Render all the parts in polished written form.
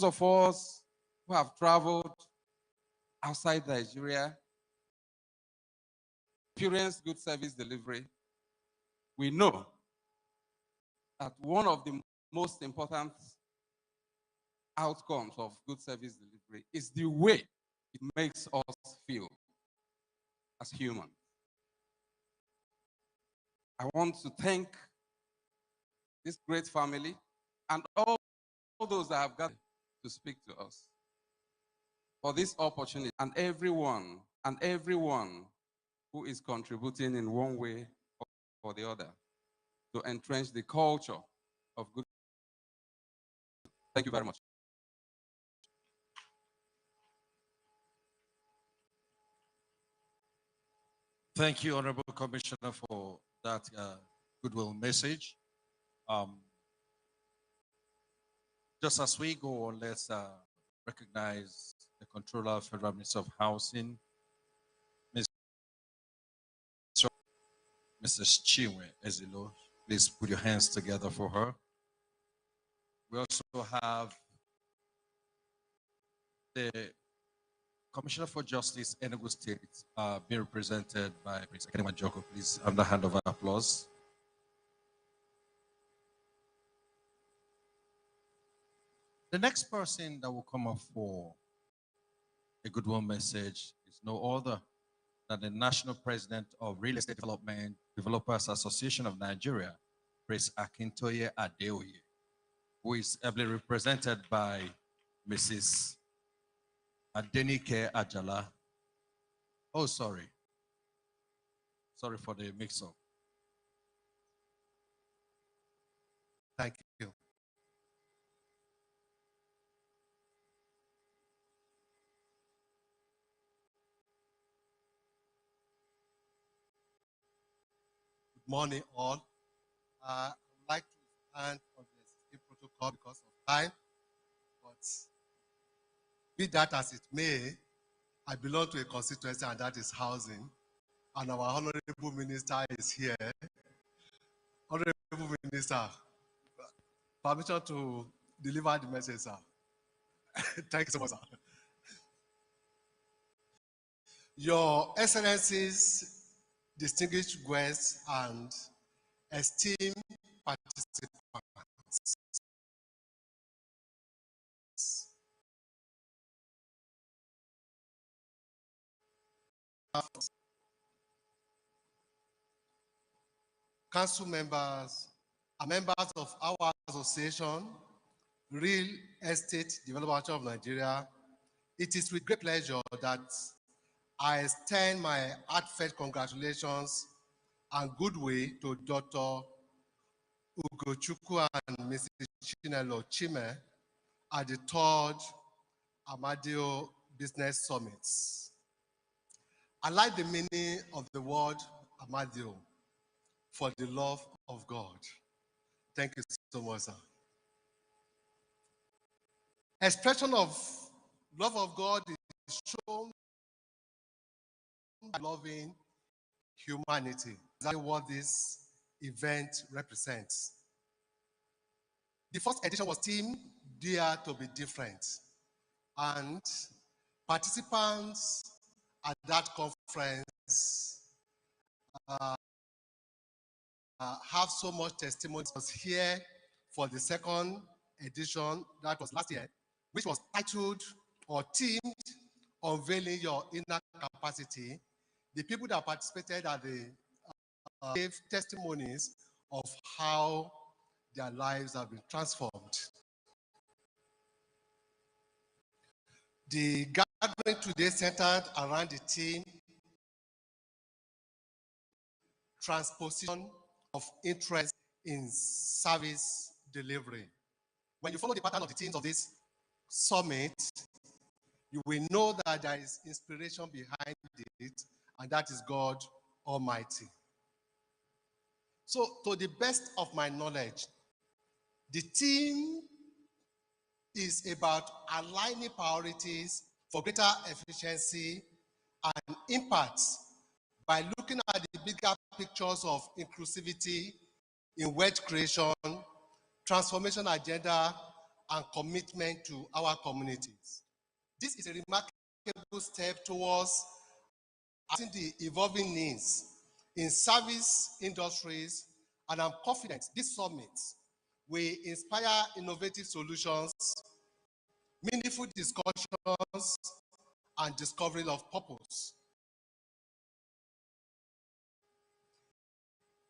of us who have traveled outside Nigeria, experienced good service delivery, we know that one of the most important outcomes of good service delivery is the way it makes us feel as humans. I want to thank this great family and all those that have gathered to speak to us for this opportunity, and everyone who is contributing in one way or the other to entrench the culture of good. Thank you very much. Thank you, Honorable Commissioner, for that goodwill message. Just as we go on, let's recognize the Controller of Federal Ministry of Housing, Mrs. Chinwe Ezilo. Please put your hands together for her. We also have the Commissioner for Justice, Enugu State, being represented by Prince Akenema Joko. Please, under hand of applause. The next person that will come up for a goodwill message is no other than the National President of Real Estate Development Developers Association of Nigeria, Prince Akintoye Adeoye, who is ably represented by Mrs. Adenike Ajala. Oh, sorry. Sorry for the mix-up. Thank you. Good morning, all. I would like to stand on the protocol because of time, but be that as it may, I belong to a constituency, and that is housing. And our Honorable Minister is here. Honorable Minister, permission to deliver the message, sir. Thank you so much, sir. Your Excellencies, distinguished guests, and esteemed participants, council members, and members of our association, Real Estate Developers of Nigeria, it is with great pleasure that I extend my heartfelt congratulations and goodwill to Dr. Ugochukwu and Mrs. Chinelo Chime at the 3rd Amadeo Business Summit. I like the meaning of the word Amadeo, for the love of God. Thank you so much, sir. Expression of love of God is shown by loving humanity. That's what this event represents. The first edition was themed Dare to be Different, and participants at that conference have so much testimony. I was here for the second edition, that was last year, which was titled or themed Unveiling Your Inner Capacity. The people that participated at the gave testimonies of how their lives have been transformed. The gathering today centered around the theme transposition of interest in service delivery. When you follow the pattern of the themes of this summit, you will know that there is inspiration behind it, and that is God Almighty. So, to the best of my knowledge, the theme is about aligning priorities for greater efficiency and impact by looking at the bigger pictures of inclusivity in wealth creation, transformation agenda, and commitment to our communities. This is a remarkable step towards addressing the evolving needs in service industries, and I'm confident this summit will inspire innovative solutions, meaningful discussions, and discovery of purpose.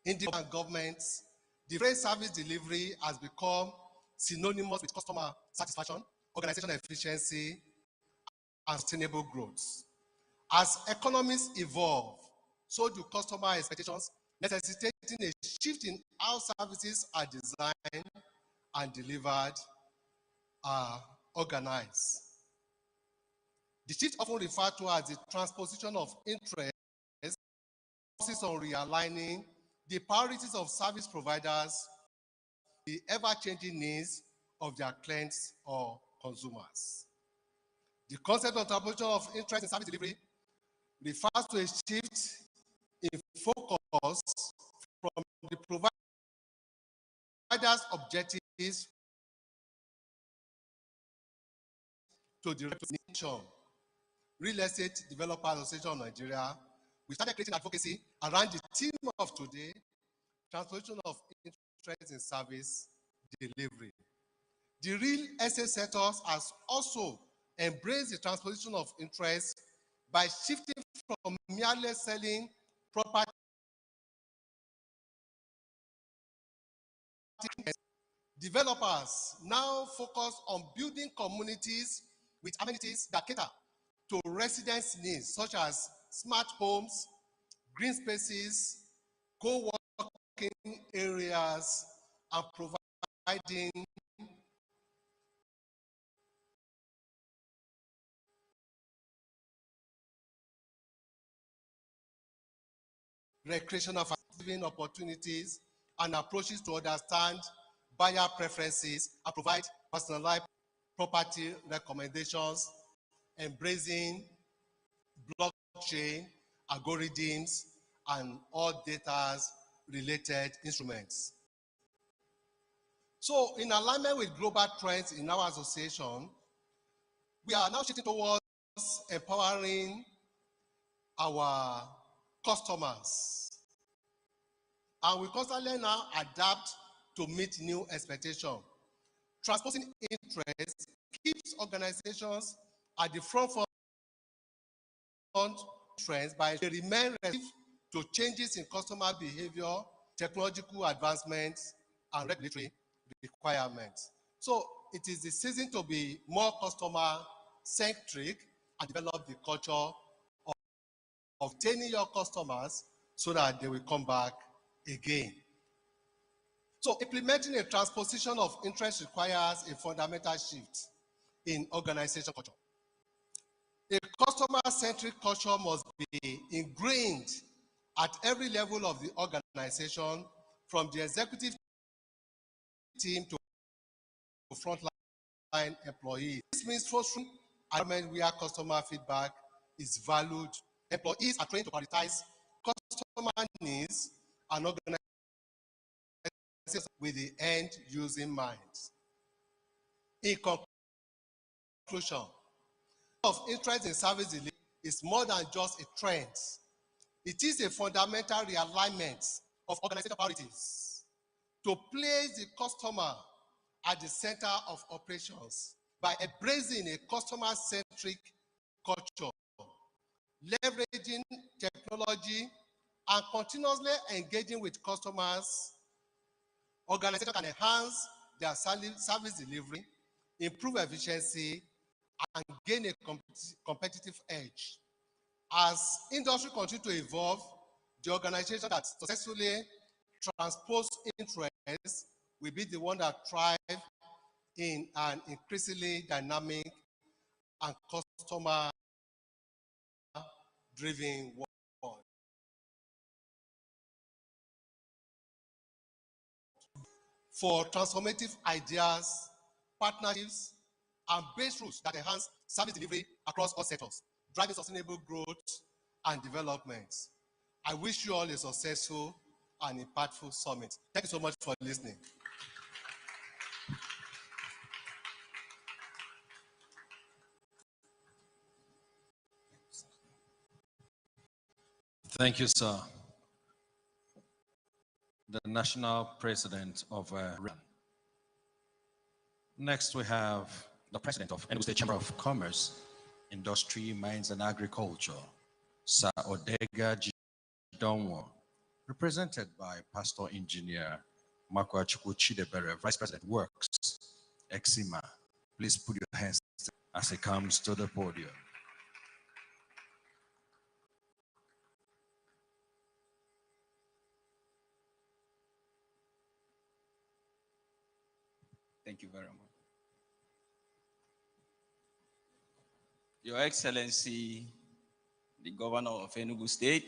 In the governments, the phrase service delivery has become synonymous with customer satisfaction, organizational efficiency, and sustainable growth. As economies evolve, so do customer expectations, necessitating a shift in how services are designed and delivered, organized. The shift, often referred to as the transposition of interest, focuses on realigning the priorities of service providers, the ever-changing needs of their clients or consumers. The concept of transposition of interest in service delivery refers to a shift in focus from the provider's objectives to the representation. Real Estate Developers Association of Nigeria, we started creating advocacy around the theme of today, transposition of interest in service delivery. The real estate sector has also embraced the transposition of interest by shifting from merely selling property. Developers now focus on building communities with amenities that cater to residents' needs, such as smart homes, green spaces, co-working areas, and providing recreational living opportunities and approaches to understand buyer preferences and provide personalized property recommendations, embracing blockchain, algorithms, and all data related instruments. So in alignment with global trends in our association, we are now shifting towards empowering our customers. And we constantly now adapt to meet new expectations. Transposing interest keeps organizations at the forefront trends by they remain ready to changes in customer behavior, technological advancements, and regulatory requirements. So it is the season to be more customer-centric and develop the culture of obtaining your customers so that they will come back again. So implementing a transposition of interest requires a fundamental shift in organization culture. A customer-centric culture must be ingrained at every level of the organization, from the executive team to frontline employees. This means fostering an environment where customer feedback is valued. Employees are trained to prioritize customer needs and organize with the end user in mind. In conclusion, of interest in service delivery is more than just a trend. It is a fundamental realignment of organizational priorities to place the customer at the center of operations by embracing a customer-centric culture, leveraging technology, and continuously engaging with customers. Organizations can enhance their service delivery, improve efficiency, and gain a competitive edge. As industry continues to evolve, the organization that successfully transpose interest will be the one that thrive in an increasingly dynamic and customer-driven world. For transformative ideas, partnerships, and base rules that enhance service delivery across all sectors, driving sustainable growth and development. I wish you all a successful and impactful summit. Thank you so much for listening. Thank you, sir. The national president of RAN. Next, we have the president of Enugu State Chamber of Commerce, Industry, Mines, and Agriculture, Sir Odega Donwo, represented by Pastor Engineer Makwachukwu Chidebere, Vice President Works, Exima. Please put your hands as he comes to the podium. Thank you very much. Your Excellency, the Governor of Enugu State,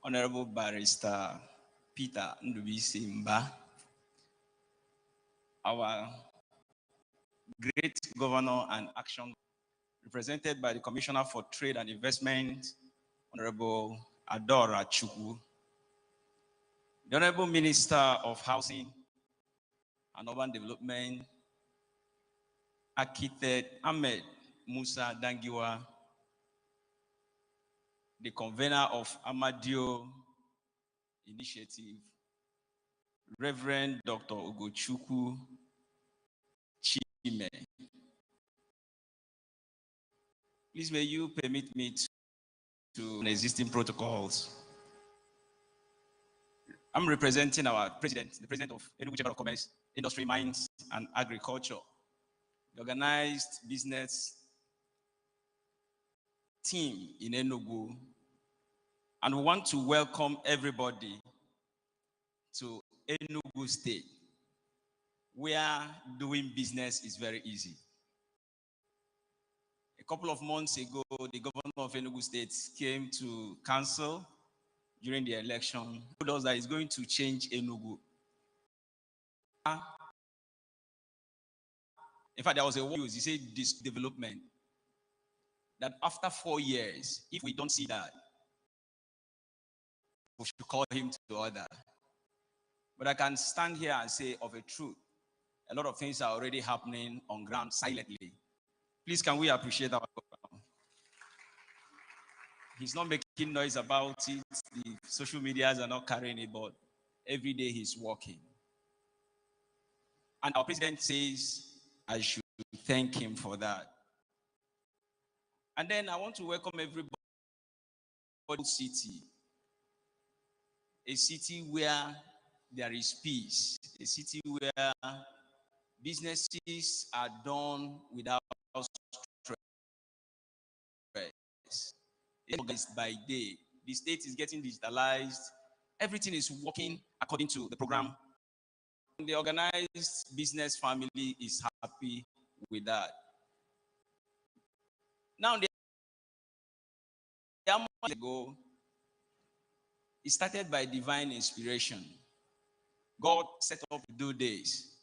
Honorable Barrister Peter Ndubisi Mba, our great Governor and Action, represented by the Commissioner for Trade and Investment, Honorable Adora Chukwu, the Honorable Minister of Housing and Urban Development, Architect Ahmed Musa Dangiwa, the convener of Amadeo Initiative, Reverend Dr. Ugochukwu Chime. Please may you permit me to existing protocols. I'm representing our president, the president of Enugu Chamber of Commerce, Industry, Mines, and Agriculture, the organized business team in Enugu, and we want to welcome everybody to Enugu State, where doing business is very easy. A couple of months ago, the governor of Enugu State came to council during the election, told us that he's going to change Enugu. In fact, there was a word he said, this development, that after 4 years, if we don't see that, we should call him to order. But I can stand here and say of a truth, a lot of things are already happening on ground silently. Please, can we appreciate our governor? He's not making noise about it. The social medias are not carrying it, but every day he's working. And our president says, I should thank him for that. And then I want to welcome everybody to city. A city where there is peace. A city where businesses are done without stress. It's by day. The state is getting digitalized. Everything is working according to the program. The organized business family is happy with that. Now, the months ago, it started by divine inspiration. God set up to do this,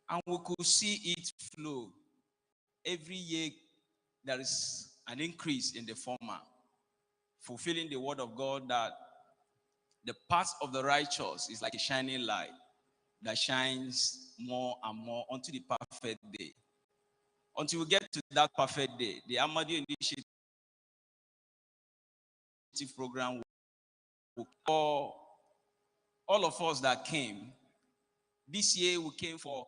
and we could see it flow. Every year, there is an increase in the former, fulfilling the word of God that the path of the righteous is like a shining light that shines more and more until the perfect day. Until we get to that perfect day, the Amadeo Initiative program for all of us that came. This year we came for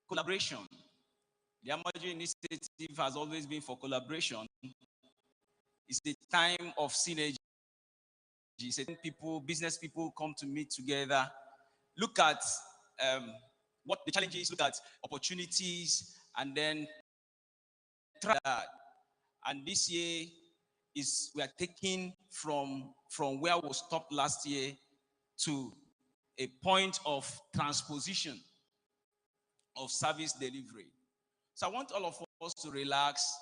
collaboration. The Amadeo Initiative has always been for collaboration. It's a time of synergy. It's a time business people come to meet together, look at what the challenges, look at opportunities, and then try that. And this year we are taking from where we stopped last year to a point of transposition of service delivery. So I want all of us to relax,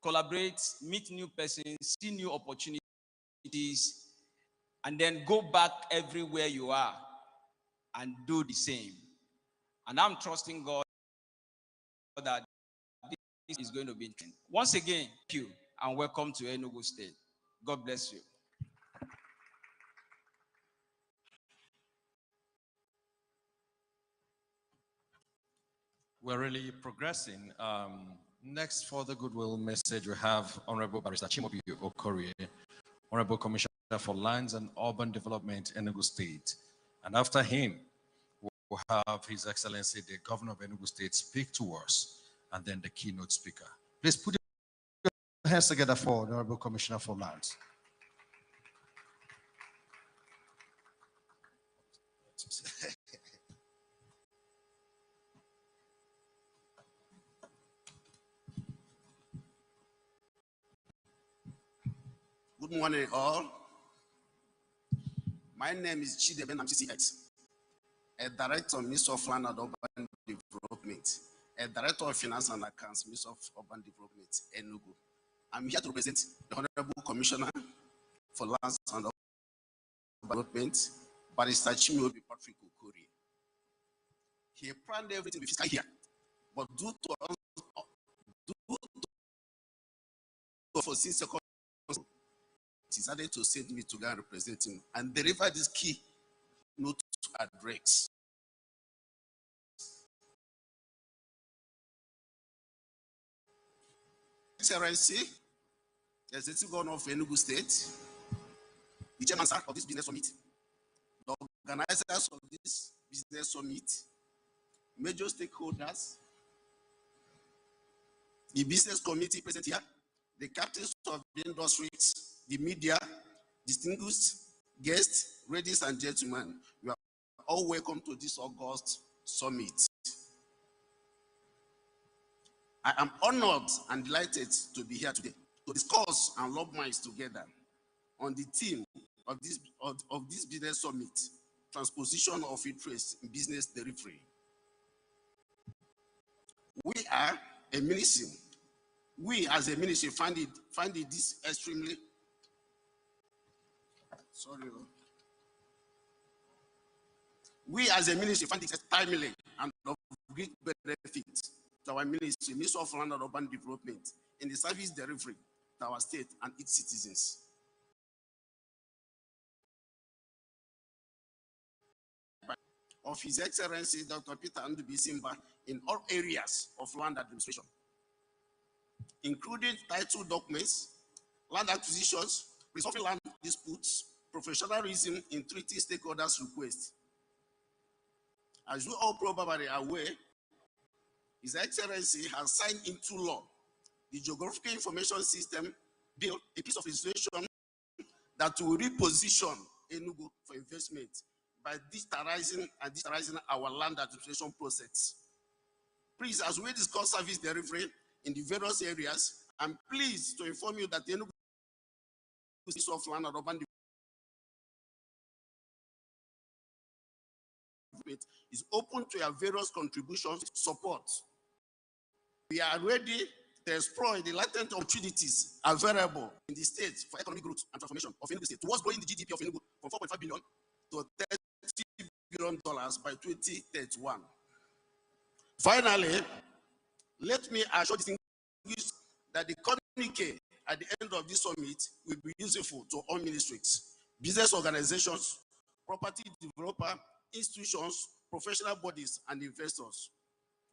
collaborate, meet new persons, see new opportunities, and then go back everywhere you are and do the same. And I'm trusting God that this is going to be interesting. Once again, thank you and welcome to Enugu State. God bless you. We're really progressing. Next, for the goodwill message, we have Honorable Barrister Chimobi Okorie, Honorable Commissioner for Lands and Urban Development, Enugu State. And after him, we'll have His Excellency, the Governor of Enugu State, speak to us, and then the keynote speaker. Please put your hands together for Honorable Commissioner for Lands. Good morning, all. My name is Chideben MCCX, a director of Ministry of Land and Urban Development, a director of Finance and Accounts, Ministry of Urban Development, Enugu. I'm here to represent the Honorable Commissioner for Lands and Urban Development, Barrister Chimobi Patrick Okori. He planned everything with fiscal here, but due to foreseen circumstances, decided to send me to go and represent him and deliver this key note to address. Excellency, the Executive Governor of Enugu State, the chairman of this business summit, the organizers of this business summit, major stakeholders, the business committee present here, the captains of the industries, the media, distinguished guests, ladies and gentlemen, you are all welcome to this August summit. I am honored and delighted to be here today to discuss and lock minds together on the theme of this business summit, transposition of interest in business delivery. We are a ministry. We as a ministry find it this extremely We as a ministry find it timely and of great benefit to our ministry, Ministry of Land and Urban Development, in the service delivery to our state and its citizens. Of His Excellency Dr. Peter Ndubi Simba in all areas of land administration, including title documents, land acquisitions, resolving land disputes, professionalism in treating stakeholders' requests. As you all probably are aware, His Excellency has signed into law the Geographical Information System Bill, a piece of legislation that will reposition Enugu for investment by digitalizing our land administration process. Please, as we discuss service delivery in the various areas, I'm pleased to inform you that the Enugu Ministry of Land and Urban Development is open to your various contributions, support. We are ready to explore the latent opportunities available in the state for economic growth and transformation of Enugu State towards growing the GDP of Enugu from $4.5 billion to $30 billion by 2031. Finally, let me assure distinguished that the communique at the end of this summit will be useful to all ministries, business organizations, property developer, institutions, professional bodies, and investors.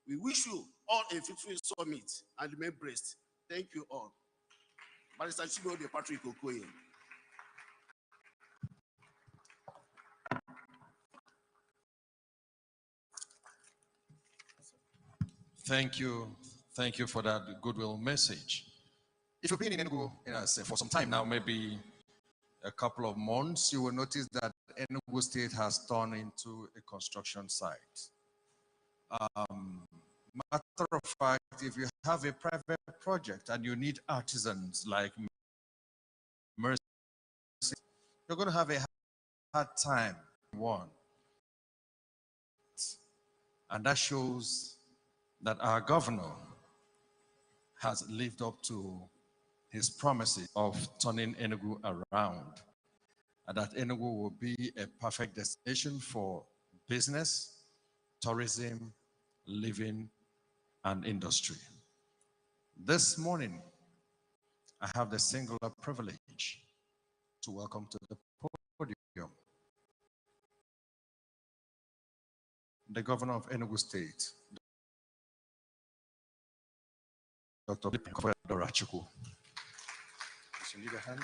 We wish you all a fruitful summit and remain blessed. Thank you all. Barrister Chimobi Patrick Okoye. Thank you. Thank you for that goodwill message. If you've been in Enugu for some time now, maybe a couple of months, you will notice that Enugu State has turned into a construction site. Matter of fact, if you have a private project and you need artisans like Mercy, you're going to have a hard time. One. And that shows that our governor has lived up to his promises of turning Enugu around, and that Enugu will be a perfect destination for business, tourism, living, and industry. This morning, I have the singular privilege to welcome to the podium the governor of Enugu State, Dr. Dorachuku. Please, you need a hand.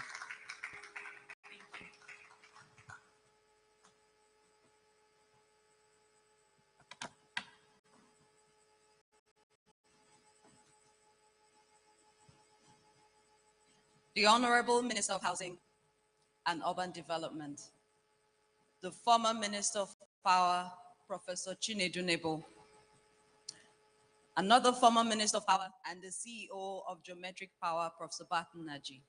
The Honorable Minister of Housing and Urban Development, the former Minister of Power, Professor Chinedu Nebo, another former Minister of Power and the CEO of Geometric Power, Professor Barton Naji,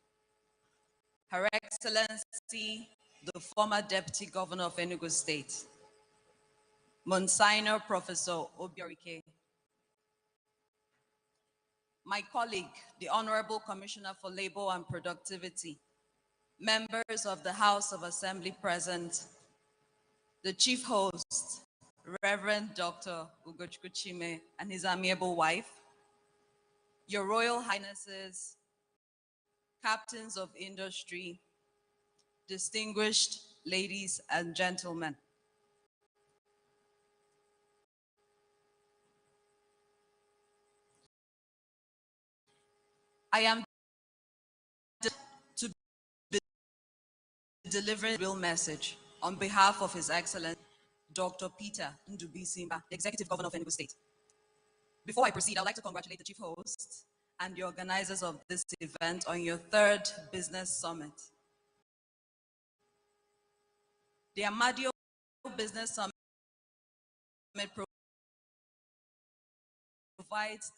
Her Excellency, the former Deputy Governor of Enugu State, Monsignor Professor Obiorike, my colleague, the Honorable Commissioner for Labor and Productivity, members of the House of Assembly present, the Chief Host, Reverend Dr. Ugochukwu Chime and his amiable wife, Your Royal Highnesses, Captains of Industry, distinguished ladies and gentlemen. I am to be delivering a real message on behalf of His Excellency, Dr. Peter Ndubisimba, the Executive Governor of Enugu State. Before I proceed, I'd like to congratulate the Chief Host and the organizers of this event on your third business summit. The Amadeo Business Summit provides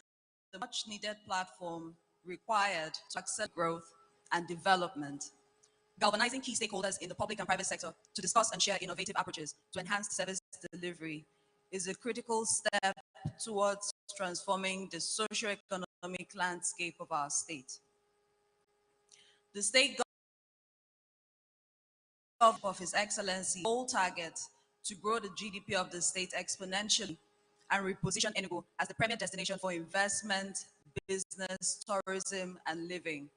the much needed platform required to accelerate growth and development, galvanizing key stakeholders in the public and private sector to discuss and share innovative approaches to enhance service delivery is a critical step towards transforming the socio-economic landscape of our state. The state government of His Excellency goal target to grow the GDP of the state exponentially and reposition Enugu as the premier destination for investment, business, tourism, and living.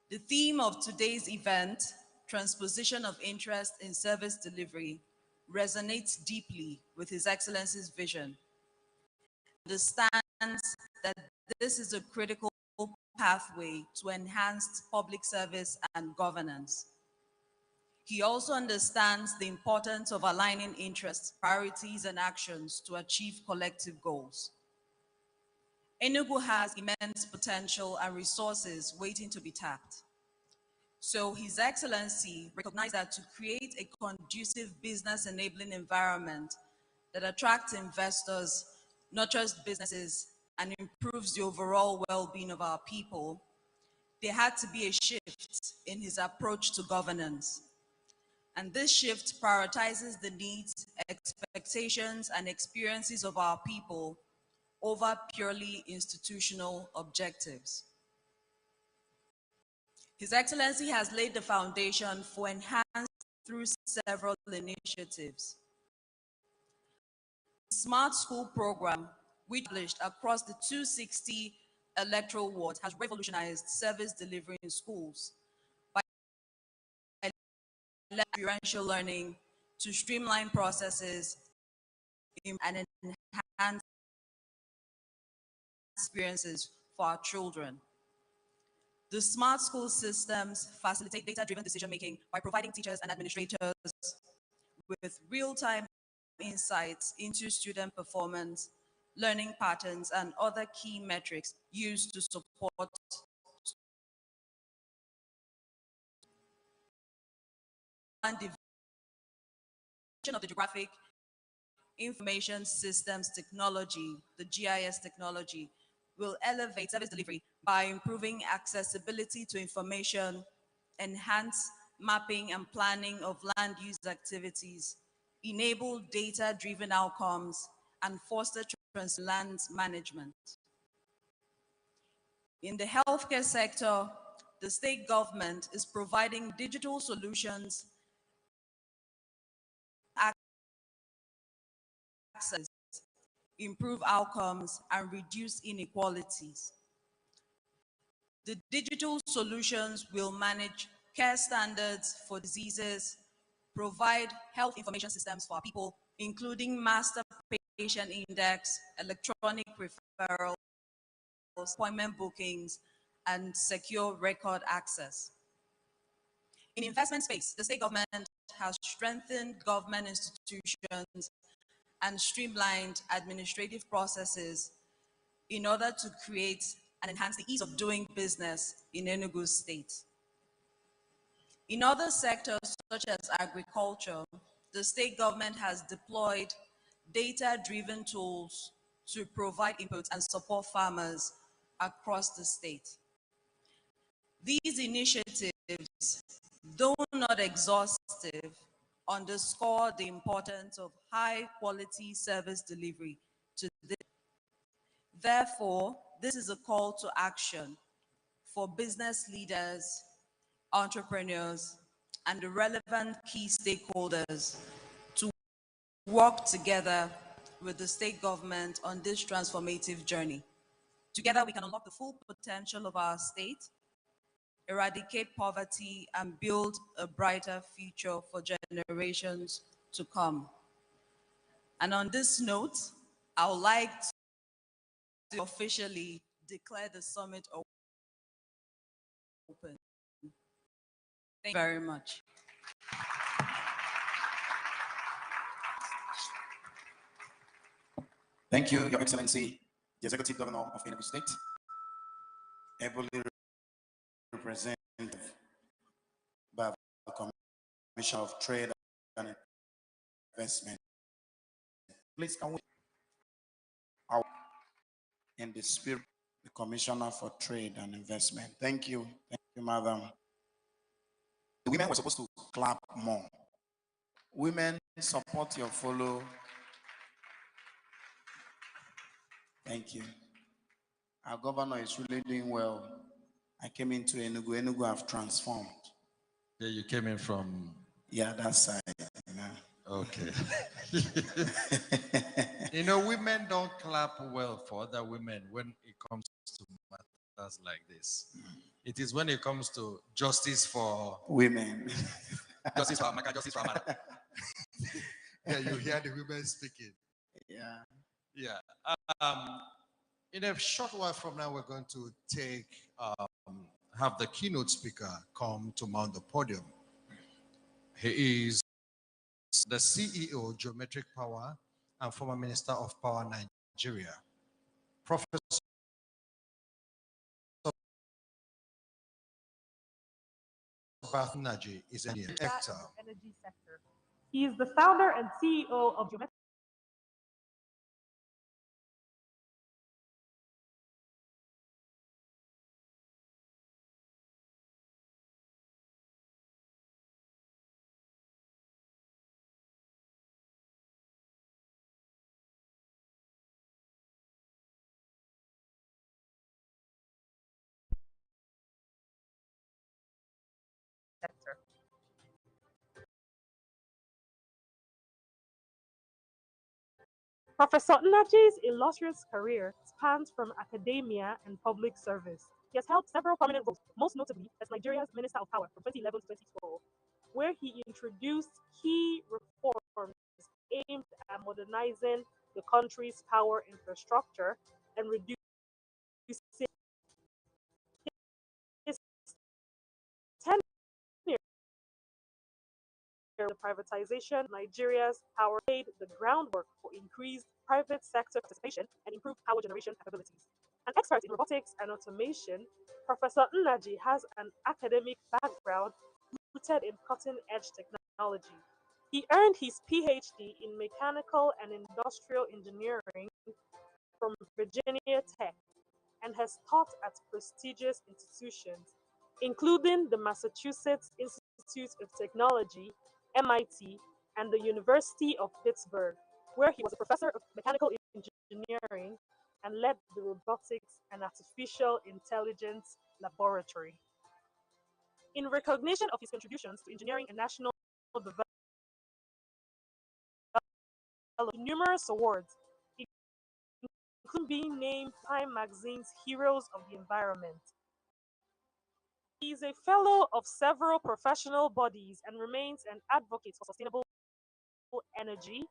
The theme of today's event, transposition of interest in service delivery, resonates deeply with His Excellency's vision. Understands that this is a critical pathway to enhanced public service and governance. He also understands the importance of aligning interests, priorities, and actions to achieve collective goals. Enugu has immense potential and resources waiting to be tapped. So His Excellency recognized that to create a conducive business enabling environment that attracts investors, nurtures businesses, and improves the overall well-being of our people, there had to be a shift in his approach to governance. And this shift prioritizes the needs, expectations, and experiences of our people over purely institutional objectives. His Excellency has laid the foundation for enhancement through several initiatives. The Smart School program, which published across the 260 electoral wards, has revolutionized service delivery in schools by experiential learning to streamline processes and enhance experiences for our children. The smart school systems facilitate data-driven decision-making by providing teachers and administrators with real-time insights into student performance, learning patterns, and other key metrics used to support and development of the geographic information systems technology, the GIS technology, will elevate service delivery by improving accessibility to information, enhance mapping and planning of land use activities, enable data-driven outcomes, and foster land management. In the healthcare sector, the state government is providing digital solutions, access, improve outcomes, and reduce inequalities. The digital solutions will manage care standards for diseases, provide health information systems for our people, including master patient index, electronic referral, appointment bookings, and secure record access. In investment space, the state government has strengthened government institutions and streamlined administrative processes in order to create and enhance the ease of doing business in Enugu State. In other sectors, such as agriculture, the state government has deployed data-driven tools to provide inputs and support farmers across the state. These initiatives, though not exhaustive, underscore the importance of high-quality service delivery to this. Therefore, this is a call to action for business leaders, entrepreneurs, and the relevant key stakeholders to work together with the state government on this transformative journey. Together, we can unlock the full potential of our state, eradicate poverty, and build a brighter future for generations to come. And on this note, I would like to officially declare the summit open. Thank you very much. Thank you, Your Excellency, the Executive Governor of Enugu State, ably represented by the Commissioner of Trade and Investment. Please can we in the spirit, the Commissioner for Trade and Investment. Thank you, Madam. The women were supposed to clap more. Women, support your follow. Thank you. Our governor is really doing well. I came into Enugu. Enugu have transformed. Yeah, you came in from? Yeah, that side. You know. Okay. You know, women don't clap well for other women when it comes to matters like this. It is when it comes to justice for women. Justice for Amaka, justice for Amada. Yeah, you hear the women speaking. Yeah. Yeah. In a short while from now, we're going to have the keynote speaker come to mount the podium. He is the CEO, Geometric Power, and former Minister of Power, Nigeria. Professor Naji is an actor. Energy sector. He is the founder and CEO of Geometric sector. Professor Nnaji's illustrious career spans from academia and public service. He has held several prominent roles, most notably as Nigeria's Minister of Power from 2011 to 2012, where he introduced key reforms aimed at modernizing the country's power infrastructure and reducing his tenure. The privatization of Nigeria's power laid the groundwork for increased private sector participation and improved power generation capabilities. An expert in robotics and automation, Professor Nnaji has an academic background rooted in cutting-edge technology. He earned his PhD in mechanical and industrial engineering from Virginia Tech and has taught at prestigious institutions, including the Massachusetts Institute of Technology, MIT, and the University of Pittsburgh, where he was a professor of mechanical engineering and led the Robotics and Artificial Intelligence Laboratory. In recognition of his contributions to engineering and national development, numerous awards, including being named Time Magazine's Heroes of the Environment. He is a fellow of several professional bodies and remains an advocate for sustainable energy,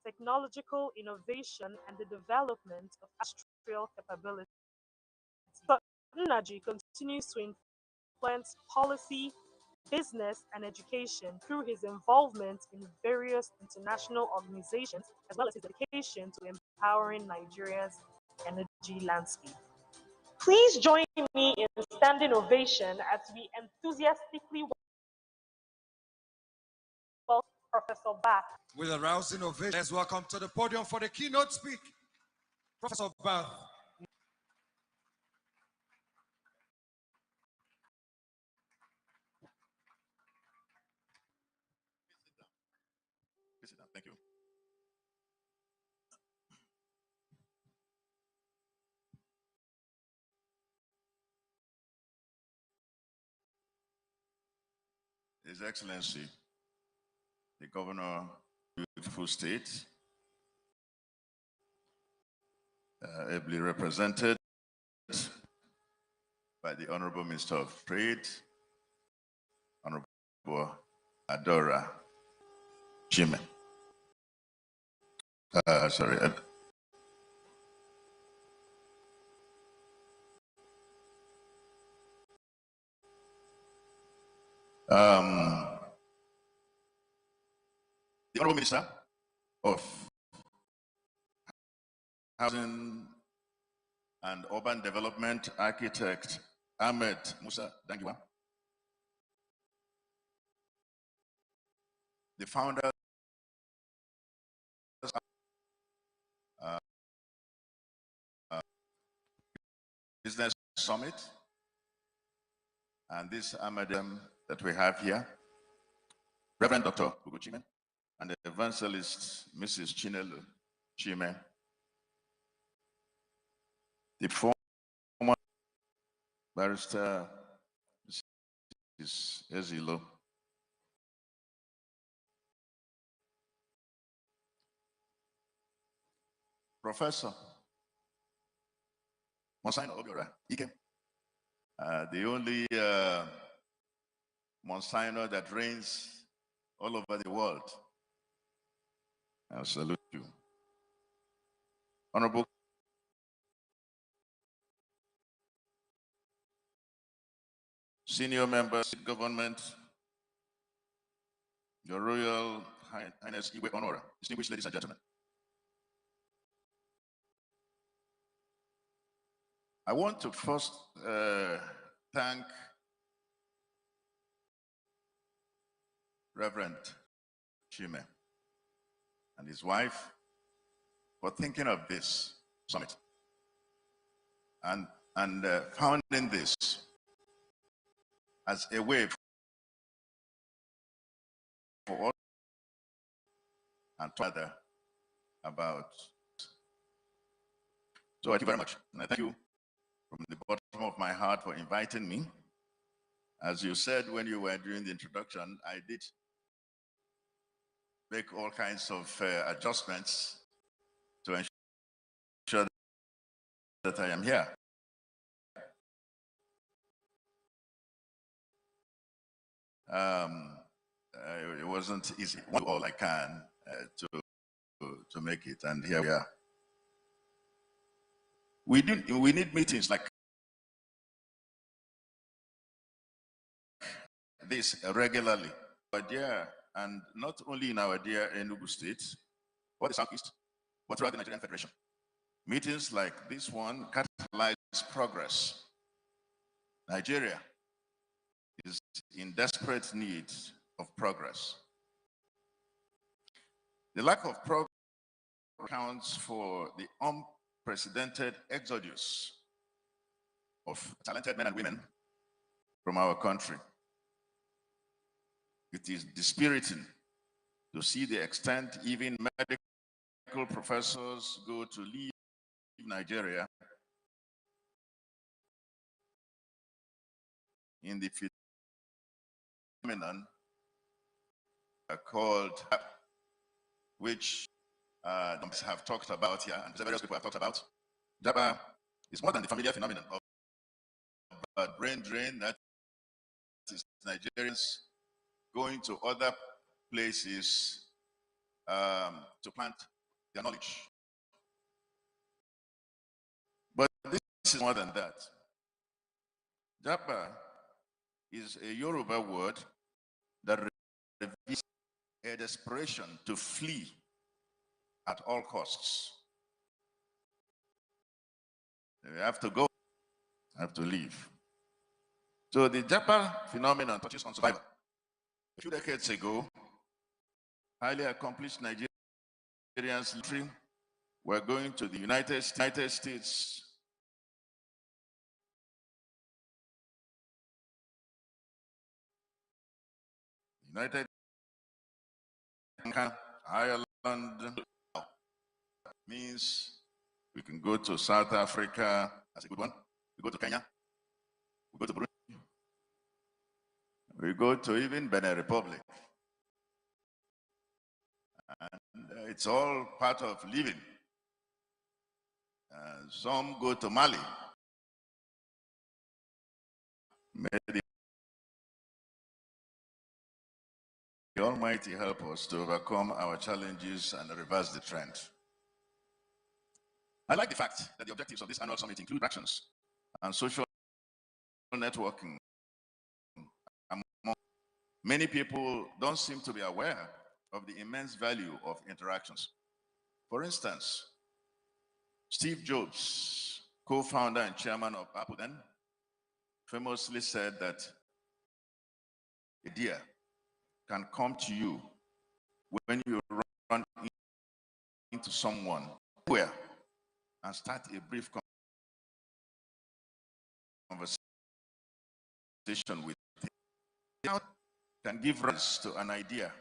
technological innovation, and the development of industrial capability. Nnaji continues to influence policy, business, and education through his involvement in various international organizations, as well as his dedication to empowering Nigeria's energy landscape. Please join me in standing ovation as we enthusiastically welcome Professor Bath. With a rousing ovation, let's welcome to the podium for the keynote speak, Professor Bath. Please sit down. Thank you. His Excellency, the Governor of the beautiful state, ably represented by the Honorable Minister of Trade, Honorable Adora Jimmy. Sorry. The Honorable Minister of Housing and Urban Development, Architect Ahmed Musa Dangiwa, the founder Business Summit, and this Amadeo that we have here, Reverend Dr. Ugo Chime, and the evangelist Mrs. Chinelo Chime, the former barrister Mrs. Ezilo, Professor Monsignor Obiora Ike, the only Monsignor that reigns all over the world. I salute you. Honorable senior members of government, Your Royal Highness Iwe Honora, distinguished ladies and gentlemen. I want to first thank Reverend Chime and his wife for thinking of this summit and founding this as a way for all and further about. So thank you very much, and I thank you from the bottom of my heart for inviting me. As you said when you were doing the introduction, I did make all kinds of adjustments to ensure that I am here. It wasn't easy. I do all I can to make it, and here we are. We need meetings like this regularly, our dear, and not only in our dear Enugu State, or the Southeast, but throughout the Nigerian Federation. Meetings like this one catalyze progress. Nigeria is in desperate need of progress. The lack of progress accounts for the unprecedented exodus of talented men and women from our country. It is dispiriting to see the extent even medical professors go to leave Nigeria in the phenomenon called, which have talked about here, and various people have talked about. Daba is more than the familiar phenomenon of brain drain, that is Nigerians going to other places to plant their knowledge. But this is more than that. Japa is a Yoruba word that reveals a desperation to flee at all costs. You have to go, have to leave. So the Japa phenomenon touches on survival. A few decades ago, highly accomplished Nigerians were going to the United States, United Kingdom, Ireland. Means we can go to South Africa, that's a good one. We go to Kenya, we go to Burundi, we go to even Benin Republic. And it's all part of living. Some go to Mali. May the Almighty help us to overcome our challenges and reverse the trend. I like the fact that the objectives of this annual summit include actions and social networking. Many people don't seem to be aware of the immense value of interactions. For instance, Steve Jobs, co-founder and chairman of Apple then, famously said that a idea can come to you when you run into someone where and start a brief conversation with him. It can give rise to an idea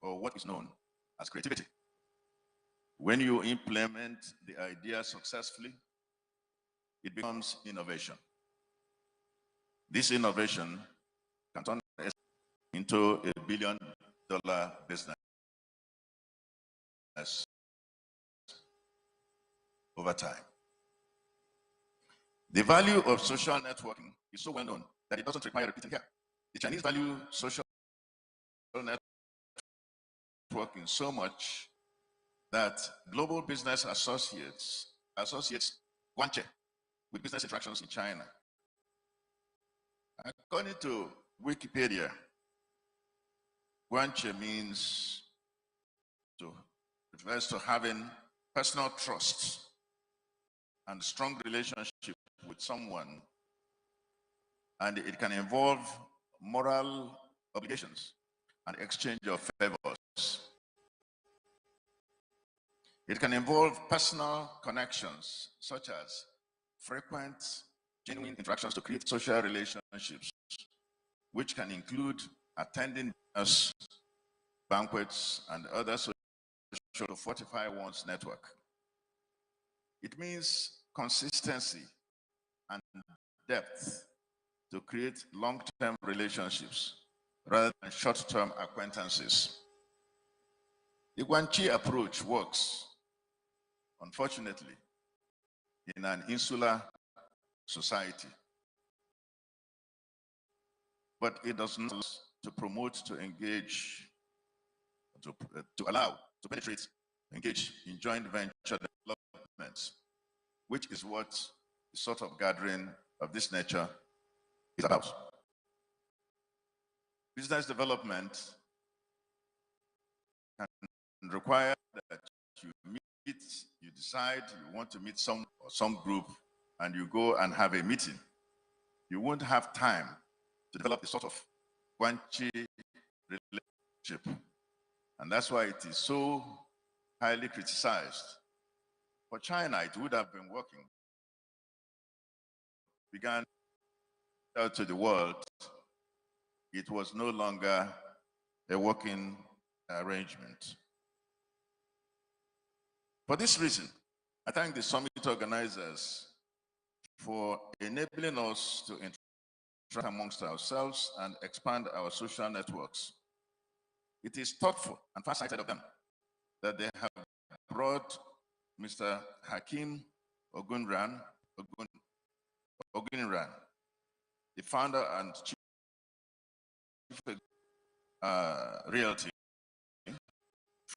or what is known as creativity. When you implement the idea successfully, it becomes innovation. This innovation can turn into $1 billion business over time. The value of social networking is so well known that it doesn't require repeating here. The Chinese value social networking so much that global business associates Guanche with business interactions in China. According to Wikipedia, Guanche refers to having personal trust and strong relationship with someone, and it can involve moral obligations and exchange of favors. It can involve personal connections, such as frequent, genuine interactions to create social relationships, which can include attending banquets and other social to fortify one's network. It means consistency and depth to create long-term relationships rather than short-term acquaintances. The Guanchi approach works, unfortunately, in an insular society, but it does not to promote, to engage, to allow, to penetrate, engage in joint venture development, which is what the sort of gathering of this nature is about. Business development can require that you decide you want to meet some group, and you go and have a meeting. You won't have time to develop a sort of Guanchi relationship. And that's why it is so highly criticized. For China, it would have been working. Began out to the world, it was no longer a working arrangement. For this reason, I thank the summit organizers for enabling us to interact amongst ourselves and expand our social networks. It is thoughtful and far-sighted of them that they have brought Mr. Hakim Ogunran, the founder and chief realty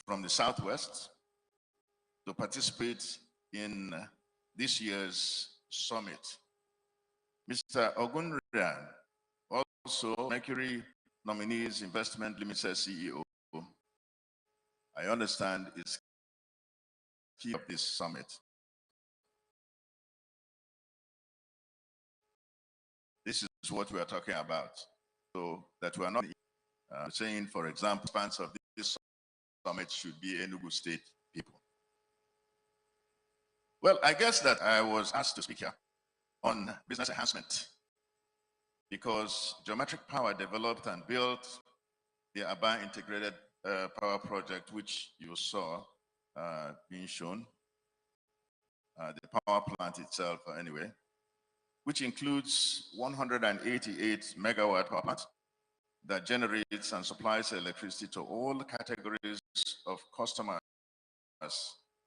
from the Southwest, to participate in this year's summit. Mr. Ogunrian, also Mercury Nominees Investment Limited CEO, I understand is key of this summit. This is what we are talking about. So that we are not saying, for example, fans of this summit should be Enugu State people. Well, I guess that I was asked to speak here on business enhancement because Geometric Power developed and built the Aba Integrated Power Project, which you saw being shown, the power plant itself anyway, which includes 188 megawatt power plant that generates and supplies electricity to all categories of customers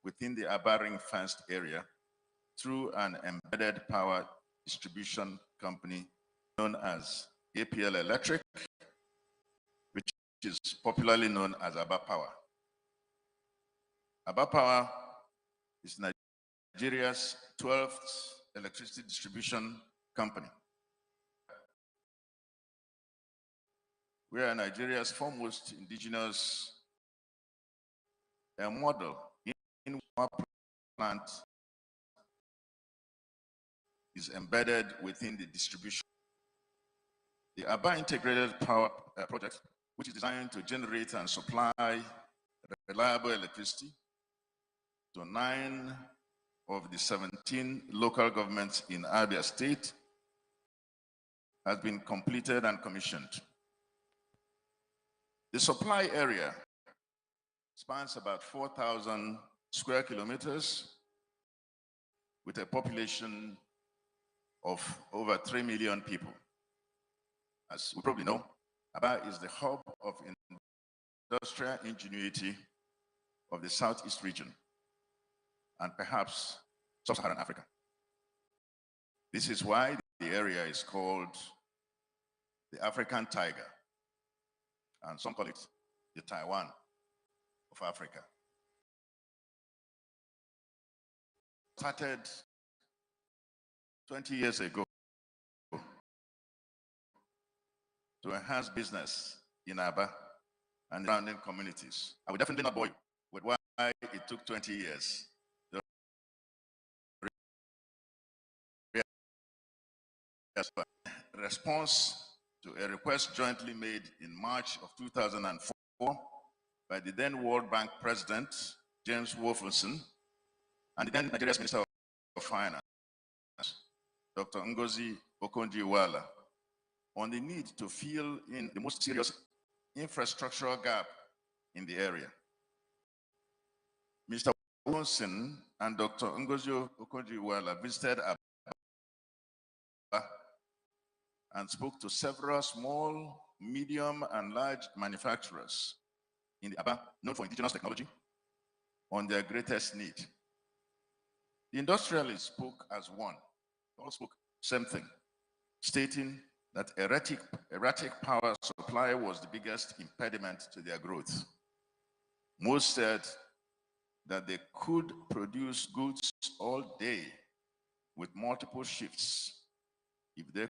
within the Aba ring-fenced area through an embedded power distribution company known as APL Electric, which is popularly known as Aba Power. Aba Power is Nigeria's 12th electricity distribution company. We are Nigeria's foremost indigenous model in our plant is embedded within the distribution. The Aba Integrated Power Project, which is designed to generate and supply reliable electricity to 9 of the 17 local governments in Abia State, has been completed and commissioned. The supply area spans about 4,000 square kilometers with a population of over 3 million people. As we probably know, Aba is the hub of industrial ingenuity of the Southeast region and perhaps Sub-Saharan Africa. This is why the area is called the African Tiger, and some call it the Taiwan of Africa. Started 20 years ago to enhance business in Aba and surrounding communities. I will definitely not bore you with why it took 20 years. The response to a request jointly made in March of 2004 by the then World Bank President, James Wolfenson, and the then Nigeria's Minister of Finance, Dr. Ngozi Okonjo-Iweala, on the need to fill in the most serious infrastructural gap in the area. Mr. Wolfenson and Dr. Ngozi Okonjo-Iweala visited Aba and spoke to several small, medium, and large manufacturers in the Aba, known for indigenous technology, on their greatest need. The industrialists spoke as one. They all spoke same thing, stating that erratic power supply was the biggest impediment to their growth. Most said that they could produce goods all day with multiple shifts if they